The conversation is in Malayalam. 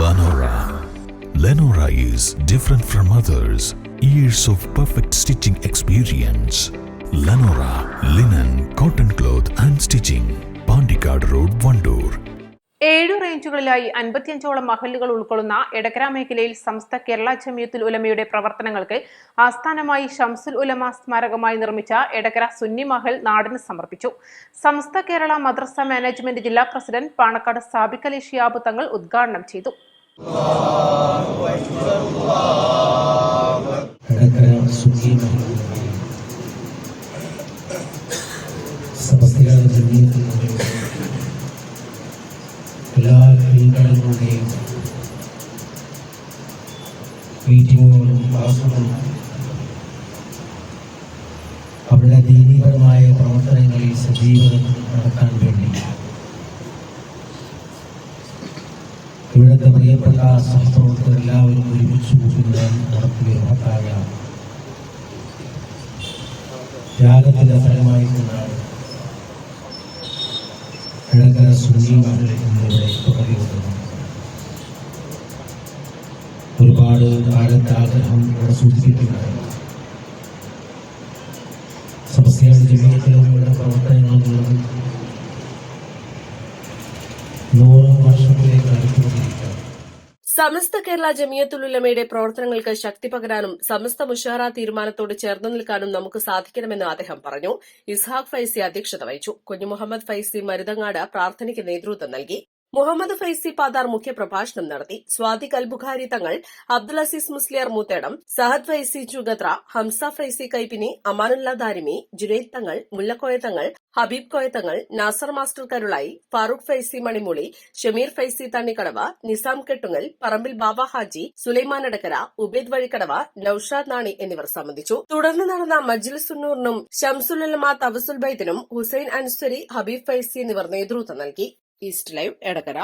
Lenora. Lenora is different from others. Years of perfect stitching experience. Lenora linen, cotton cloth and stitching. Pandikad Road, Vandoor. 7 റേഞ്ചുകളിലായി 55ഓളം മഹല്ലുകൾ ഉൾക്കൊള്ളുന്ന എടക്കര മേഖലയിൽ സമസ്ത കേരള ജമിയത്തുൽ ഉലമയുടെ പ്രവർത്തനങ്ങൾക്ക് ആസ്ഥാനമായി ഷംസുൽ ഉലമ സ്മാരകമായി നിർമ്മിച്ച എടക്കര സുന്നി മഹൽ നാടിന് സമർപ്പിച്ചു. സമസ്ത കേരള മദ്രസ മാനേജ്മെന്റ് ജില്ലാ പ്രസിഡന്റ് പാണക്കാട് സാബിക് അലി ശിഹാബ് തങ്ങൾ ഉദ്ഘാടനം ചെയ്തു. എല്ലാ ക്ലീനുകളുടെയും മീറ്റിങ്ങുകളും ക്ലാസുകളും അവരുടെ ദൈനികമായ പ്രവർത്തനങ്ങളിൽ സജീവത നടത്താൻ വേണ്ടി ഇവിടുത്തെ പ്രിയപ്പെട്ട സഹപ്രവർത്തകർ എല്ലാവരും ഒരുമിച്ച് കൂട്ടുന്ന നടത്തിയ മഹത്തായ ത്യാഗത്തിന്റെ ഫലമായിക്കൊണ്ടാണ് എടക്കര സുന്നി മഹൽ എന്നിവിടെ തുടങ്ങിയിട്ടുള്ളത്. ഒരുപാട് കാലത്തെ ആഗ്രഹം ഇവിടെ സൂചിപ്പിക്കുന്നത് സമസ്തയുടെ ജമിയത്തിലൂടെ പ്രവർത്തനങ്ങളുള്ളത് 100 വർഷത്തിലേക്ക് അടുത്തുകൊണ്ടിരിക്കുകയാണ്. സമസ്ത കേരള ജമിയത്തുൽ ഉലമയുടെ പ്രവർത്തനങ്ങൾക്ക് ശക്തി പകരാനും സമസ്ത മുഷാറ തീരുമാനത്തോട് ചേർന്നു നിൽക്കാനും നമുക്ക് സാധിക്കണമെന്ന് അദ്ദേഹം പറഞ്ഞു. ഇസ്ഹാഖ് ഫൈസി അധ്യക്ഷത വഹിച്ചു. കുഞ്ഞു മുഹമ്മദ് ഫൈസി മരുതങ്ങാട് പ്രാർത്ഥനയ്ക്ക് നേതൃത്വം നൽകി. മുഹമ്മദ് ഫൈസി പാദാർ മുഖ്യപ്രഭാഷണം നടത്തി. സ്വാദിഖ് അൽ ബുഖാരി തങ്ങൾ, അബ്ദുൽ അസീസ് മുസ്ലിയാർ മൂത്തേടം, സഹദ് ഫൈസി ചുഗത്ര, ഹംസ ഫൈസി കൈപ്പിനി, അമാനുള്ള ദാരിമി, ജുനൈദ് തങ്ങൾ, മുല്ലക്കോയ തങ്ങൾ, ഹബീബ് കോയത്തങ്ങൾ, നാസർ മാസ്റ്റർ കരുളായി, ഫാറൂഖ് ഫൈസി മണിമൂളി, ഷമീർ ഫൈസി തണ്ണിക്കടവ, നിസാം കെട്ടുങ്ങൽ, പറമ്പിൽ ബാബ ഹാജി, സുലൈമാൻ അടക്കര, ഉബൈദ് വഴിക്കടവ, നൌഷാദ് നാണി എന്നിവർ സംബന്ധിച്ചു. തുടർന്ന് നടന്ന മജ്ലിസുന്നൂറിനും ഷംസുൽ ഉലമ തവസുൽ ബൈത്തിനും ഹുസൈൻ അൻസരി, ഹബീബ് ഫൈസി എന്നിവർ നേതൃത്വം നൽകി. East live Edakkara.